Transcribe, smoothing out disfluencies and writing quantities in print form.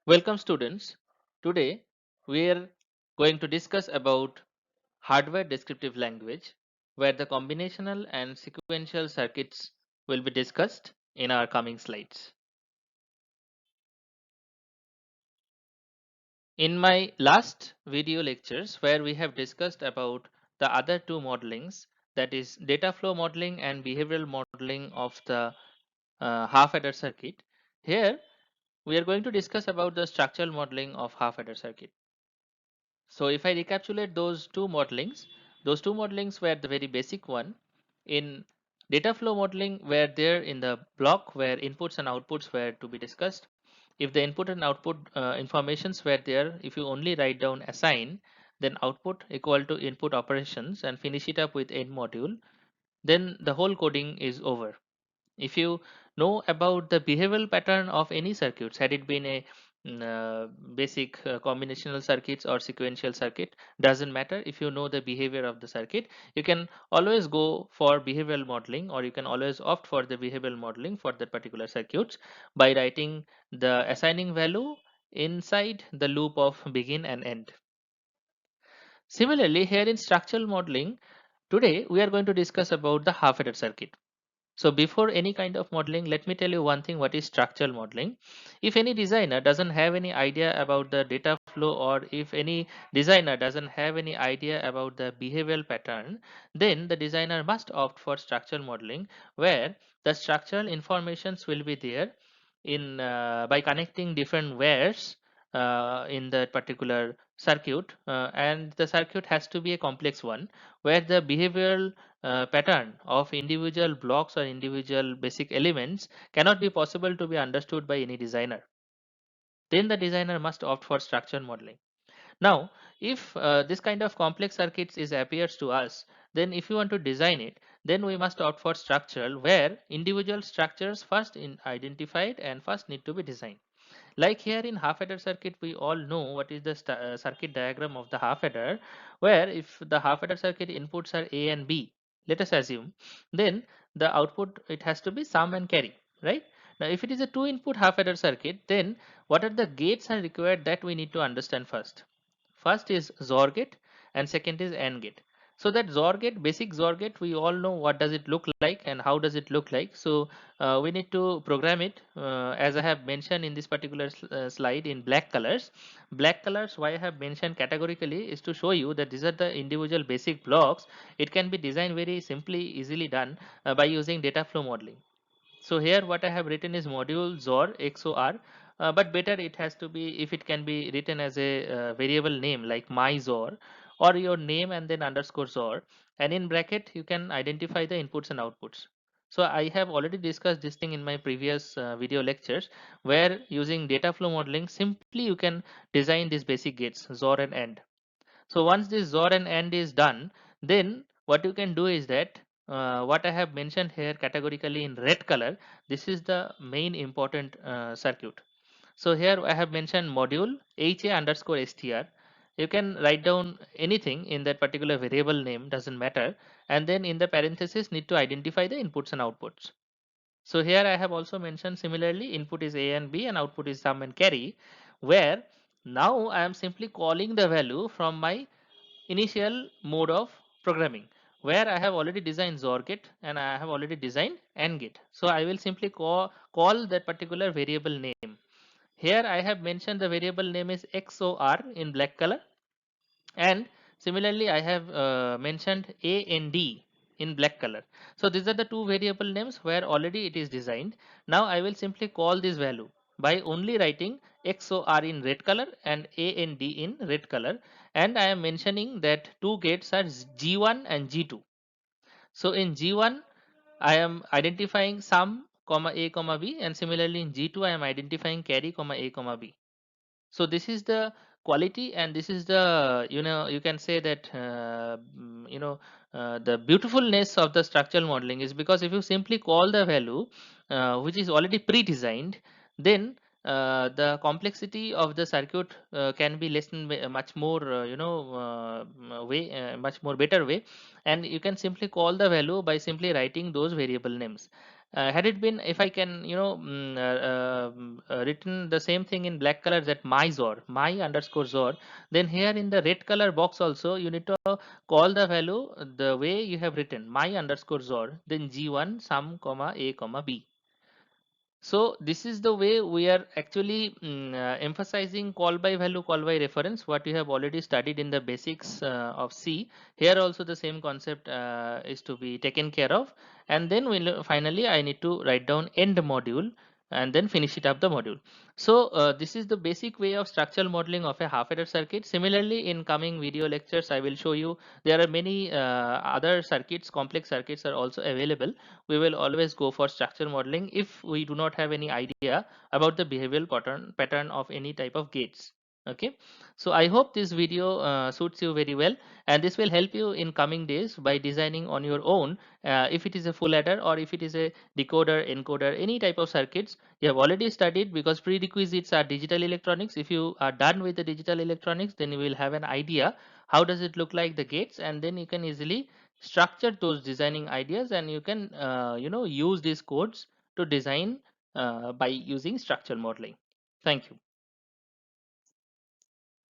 Welcome students. Today we are going to discuss about hardware descriptive language where the combinational and sequential circuits will be discussed in our coming slides. In my last video lectures where we have discussed about the other two modelings, that is data flow modeling and behavioral modeling of the half adder circuit, here we are going to discuss about the structural modeling of half adder circuit. So if I recapitulate those two modelings were the very basic one. In data flow modeling were there in the block where inputs and outputs were to be discussed. If the input and output informations were there, if you only write down assign, then output equal to input operations and finish it up with end module, then the whole coding is over. If you know about the behavioral pattern of any circuits, had it been a basic combinational circuits or sequential circuit, doesn't matter. If you know the behavior of the circuit, you can always go for behavioral modeling, or you can always opt for the behavioral modeling for that particular circuits by writing the assigning value inside the loop of begin and end. Similarly, here in structural modeling, today we are going to discuss about the half adder circuit. So before any kind of modeling, let me tell you one thing, what is structural modeling. If any designer doesn't have any idea about the data flow, or if any designer doesn't have any idea about the behavioral pattern, then the designer must opt for structural modeling where the structural informations will be there in by connecting different wires in that particular circuit, and the circuit has to be a complex one where the behavioral pattern of individual blocks or individual basic elements cannot be possible to be understood by any designer. Then the designer must opt for structure modeling. Now, if this kind of complex circuits is appears to us, then if you want to design it, then we must opt for structural where individual structures first identified and first need to be designed. Like here in half adder circuit, we all know what is the circuit diagram of the half adder, where if the half adder circuit inputs are A and B, let us assume, then the output it has to be sum and carry, right? Now, if it is a two input half adder circuit, then what are the gates are required that we need to understand first. First is XOR gate and second is AND gate. So that XOR gate, basic XOR gate, we all know what does it look like and how does it look like. So we need to program it as I have mentioned in this particular slide in black colors. Black colors, why I have mentioned categorically is to show you that these are the individual basic blocks. It can be designed very simply, easily done by using data flow modeling. So here what I have written is module XOR XOR, but better it has to be if it can be written as a variable name like my XOR or your name and then underscore XOR, and in bracket you can identify the inputs and outputs. So I have already discussed this thing in my previous video lectures where using data flow modeling simply you can design these basic gates XOR and AND. So once this XOR and AND is done, then what you can do is that what I have mentioned here categorically in red color, this is the main important circuit. So here I have mentioned module HA underscore STR. You can write down anything in that particular variable name, doesn't matter. And then in the parenthesis need to identify the inputs and outputs. So here I have also mentioned similarly input is A and B and output is sum and carry, where now I am simply calling the value from my initial mode of programming, where I have already designed XOR gate and I have already designed AND gate. So I will simply call that particular variable name. Here I have mentioned the variable name is XOR in black color, and similarly I have mentioned A and D in black color. So these are the two variable names where already it is designed. Now I will simply call this value by only writing XOR in red color and A and D in red color, and I am mentioning that two gates are G1 and G2. So in G1 I am identifying sum comma A comma B, and similarly in G2 I am identifying carry comma A comma B. So this is the quality, and this is the, you can say that the beautifulness of the structural modeling is because if you simply call the value which is already pre-designed, then the complexity of the circuit can be lessened much more much more better way, and you can simply call the value by simply writing those variable names. Had it been, if I can, written the same thing in black color, that my zor, my underscore zor, then here in the red color box also you need to call the value the way you have written my underscore zor, then g1 sum comma a comma b. So this is the way we are actually emphasizing call by reference, what you have already studied in the basics of C. Here also the same concept is to be taken care of. And then finally I need to write down end module and then finish it up the module. So this is the basic way of structural modeling of a half-adder circuit. Similarly, in coming video lectures, I will show you there are many other circuits, complex circuits are also available. We will always go for structure modeling if we do not have any idea about the behavioral pattern of any type of gates. Okay, so I hope this video suits you very well, and this will help you in coming days by designing on your own, if it is a full adder or if it is a decoder, encoder, any type of circuits you have already studied, because prerequisites are digital electronics. If you are done with the digital electronics, then you will have an idea how does it look like the gates, and then you can easily structure those designing ideas, and you can use these codes to design by using structural modeling. Thank you.